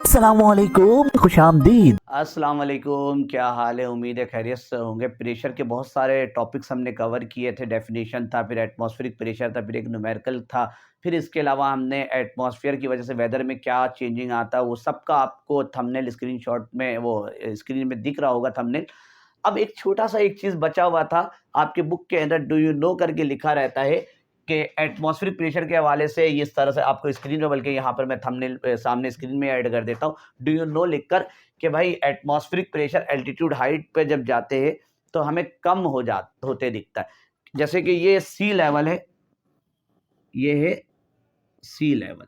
अस्सलामुअलैकुम, खुशामदीद। अस्सलाम वालेकुम, क्या हाल है? उम्मीद है खैरियत से होंगे। प्रेशर के बहुत सारे टॉपिक्स हमने कवर किए थे। डेफिनेशन था, फिर एटमॉस्फेरिक प्रेशर था, फिर एक न्यूमेरिकल था, फिर इसके अलावा हमने एटमॉस्फेयर की वजह से वेदर में क्या चेंजिंग आता है वो सब का आपको थंबनेल स्क्रीनशॉट में वो स्क्रीन में दिख रहा होगा थंबनेल। अब एक छोटा-सा एक चीज़ बचा हुआ था, आपके बुक के अंदर डू यू नो करके लिखा रहता है कि एटमॉस्फेरिक प्रेशर के हवाले से इस तरह से आपको स्क्रीन में, बल्कि यहाँ पर मैं थंबनेल सामने स्क्रीन में ऐड कर देता हूँ। डू यू नो लिखकर कि भाई एटमॉस्फेरिक प्रेशर एल्टीट्यूड हाइट पे जब जाते हैं तो हमें कम होते दिखता है। जैसे कि ये सी लेवल है, ये है सी लेवल।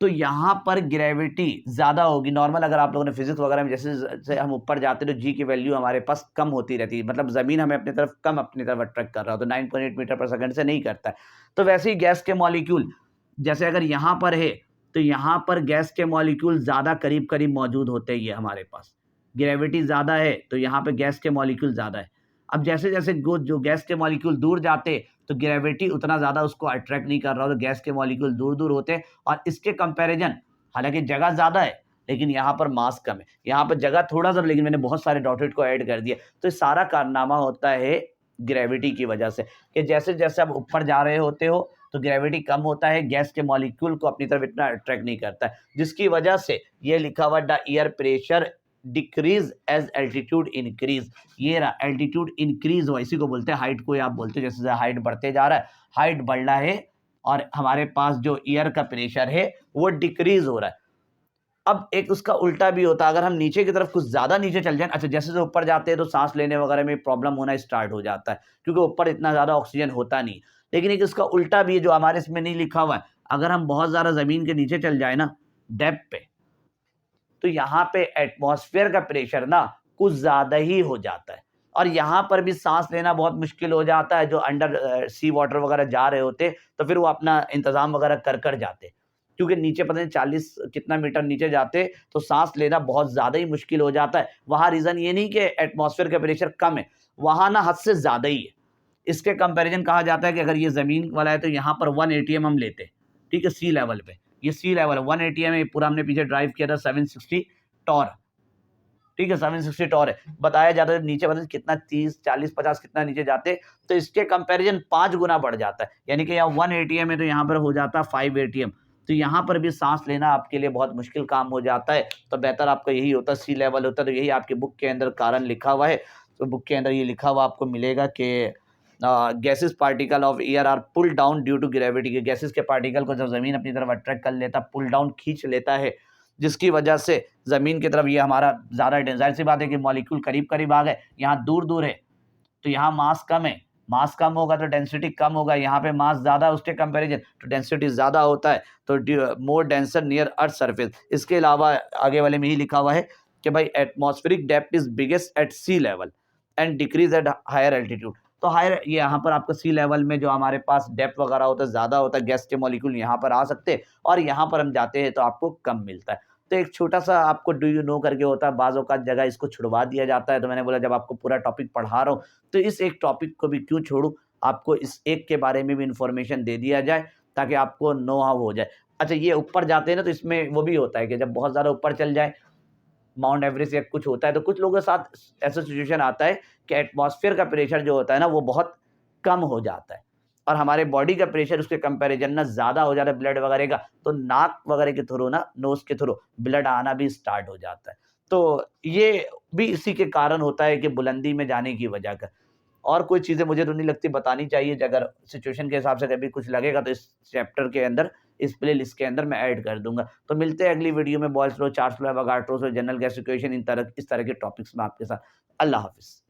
तो यहाँ पर ग्रेविटी ज़्यादा होगी। नॉर्मल अगर आप लोगों ने फिजिक्स वगैरह में जैसे जैसे हम ऊपर जाते हैं तो जी की वैल्यू हमारे पास कम होती रहती है, मतलब ज़मीन हमें अपनी तरफ अट्रैक्ट कर रहा हो तो 9.8 मीटर पर सेकंड से नहीं करता है। तो वैसे ही गैस के मॉलिक्यूल जैसे अगर यहाँ पर है तो यहाँ पर गैस के मॉलिक्यूल ज़्यादा करीब करीब मौजूद होते हैं। ये हमारे पास ग्रेविटी ज़्यादा है तो यहाँ पे गैस के मॉलिक्यूल ज़्यादा है। अब जैसे जैसे जो गैस के मॉलिक्यूल दूर जाते तो ग्रेविटी उतना ज़्यादा उसको अट्रैक्ट नहीं कर रहा हो, तो गैस के मॉलिक्यूल दूर दूर होते हैं। और इसके कंपैरिजन हालांकि जगह ज़्यादा है लेकिन यहाँ पर मास कम है। यहाँ पर जगह थोड़ा सा, लेकिन मैंने बहुत सारे डॉटेड को ऐड कर दिया। तो ये सारा कारनामा होता है ग्रेविटी की वजह से कि जैसे जैसे आप ऊपर जा रहे होते हो तो ग्रेविटी कम होता है, गैस के मॉलिक्यूल को अपनी तरफ इतना अट्रैक्ट नहीं करता है, जिसकी वजह से ये लिखा हुआ the air pressure decrease as altitude increase. ये रहा एल्टीट्यूड इंक्रीज हुआ, इसी को बोलते हैं हाइट को आप बोलते हैं। जैसे जैसे हाइट बढ़ते जा रहा है, हाइट बढ़ रहा है और हमारे पास जो एयर का प्रेशर है वो डिक्रीज हो रहा है। अब एक उसका उल्टा भी होता है, अगर हम नीचे की तरफ कुछ ज्यादा नीचे चल जाए, अच्छा जैसे जैसे ऊपर जाते हैं तो सांस लेने वगैरह में प्रॉब्लम होना स्टार्ट हो जाता है क्योंकि ऊपर इतना ज्यादा ऑक्सीजन होता नहीं। लेकिन एक इसका उल्टा भी है जो हमारे इसमें नहीं लिखा हुआ है। अगर हम बहुत ज्यादा जमीन के नीचे चल जाए ना, डेप्थ पे, तो यहाँ पे एटमॉस्फेयर का प्रेशर ना कुछ ज्यादा ही हो जाता है और यहाँ पर भी सांस लेना बहुत मुश्किल हो जाता है। जो अंडर सी वाटर वगैरह जा रहे होते तो फिर वो अपना इंतजाम वगैरह कर जाते, क्योंकि नीचे पता नहीं 40 कितना मीटर नीचे जाते तो सांस लेना बहुत ज्यादा ही मुश्किल हो जाता है। वहां रीजन ये नहीं कि एटमॉस्फेयर का प्रेशर कम है, वहां ना हद से ज्यादा ही है। इसके कंपैरिजन कहा जाता है कि अगर ये जमीन वाला है तो यहाँ पर 1 एटीएम हम लेते हैं, ठीक है, सी लेवल पे। ये सी लेवल है, 1 एटीएम है, पूरा हमने पीछे ड्राइव किया था 760 टॉर, ठीक है, 760 टॉर है। बताया जाता है नीचे पता कितना 30 40 50 कितना नीचे जाते, तो इसके कंपैरिजन 5 गुना बढ़ जाता है। यानी कि यहाँ 1 एटीएम है तो यहाँ पर हो जाता है 5 एटीएम। तो यहाँ पर भी सांस लेना आपके लिए बहुत मुश्किल काम हो जाता है। तो बेहतर आपका यही होता है, सी लेवल होता है। तो यही आपके बुक के अंदर कारण लिखा हुआ है। तो बुक के अंदर ये लिखा हुआ आपको मिलेगा कि gases particle of air are pull down due to gravity. के गैसेस के पार्टिकल को जब जमीन अपनी तरफ अट्रैक्ट कर लेता, पुल डाउन खींच लेता है, जिसकी वजह से जमीन की तरफ ये हमारा ज़्यादा, जाहिर सी बात है कि मॉलिक्यूल करीब करीब आ गए, यहाँ दूर दूर है तो यहाँ मास कम है। मास कम होगा तो डेंसिटी कम होगा, यहाँ पे मास ज़्यादा है उसके कंपैरिजन तो डेंसिटी ज़्यादा होता है, तो मोर डेंसर नियर अर्थ सरफेस। इसके अलावा आगे वाले में ही लिखा हुआ है कि भाई atmospheric depth is biggest at sea level and decrease at higher altitude. तो हायर, ये यहाँ पर आपका सी लेवल में जो हमारे पास डेप्थ वगैरह होता है ज़्यादा होता है, गैस के मॉलिक्यूल यहाँ पर आ सकते हैं और यहाँ पर हम जाते हैं तो आपको कम मिलता है। तो एक छोटा-सा आपको डू यू नो करके होता है, बाज़ औक़ात जगह इसको छुड़वा दिया जाता है। तो मैंने बोला जब आपको पूरा टॉपिक पढ़ा रहा हूँ, तो इस एक टॉपिक को भी क्यों छोड़ूँ, आपको इस एक के बारे में भी इन्फॉर्मेशन दे दिया जाए ताकि आपको नो हाउ हो जाए। अच्छा ये ऊपर जाते हैं ना तो इसमें वो भी होता है कि जब बहुत ज़्यादा ऊपर चल जाए, माउंट एवरेस्ट या कुछ होता है, तो कुछ लोगों के साथ ऐसा सिचुएशन आता है कि एटमॉस्फेयर का प्रेशर जो होता है ना वो बहुत कम हो जाता है और हमारे बॉडी का प्रेशर उसके कंपैरिजन ना ज़्यादा हो जाता है ब्लड वगैरह का, तो नाक वगैरह के थ्रू ना, नोज़ के थ्रू ब्लड आना भी स्टार्ट हो जाता है। तो ये भी इसी के कारण होता है कि बुलंदी में जाने की वजह का। और कोई चीज़ें मुझे तो नहीं लगती बतानी चाहिए, अगर सिचुएशन के हिसाब से कभी कुछ लगेगा तो इस चैप्टर के अंदर, इस प्लेलिस्ट के अंदर मैं ऐड कर दूँगा। तो मिलते हैं अगली वीडियो में, Boyle's law, Charles law, Avogadro law, general gas equation, इस तरह के टॉपिक्स में आपके साथ। अल्लाह हाफ़िज़।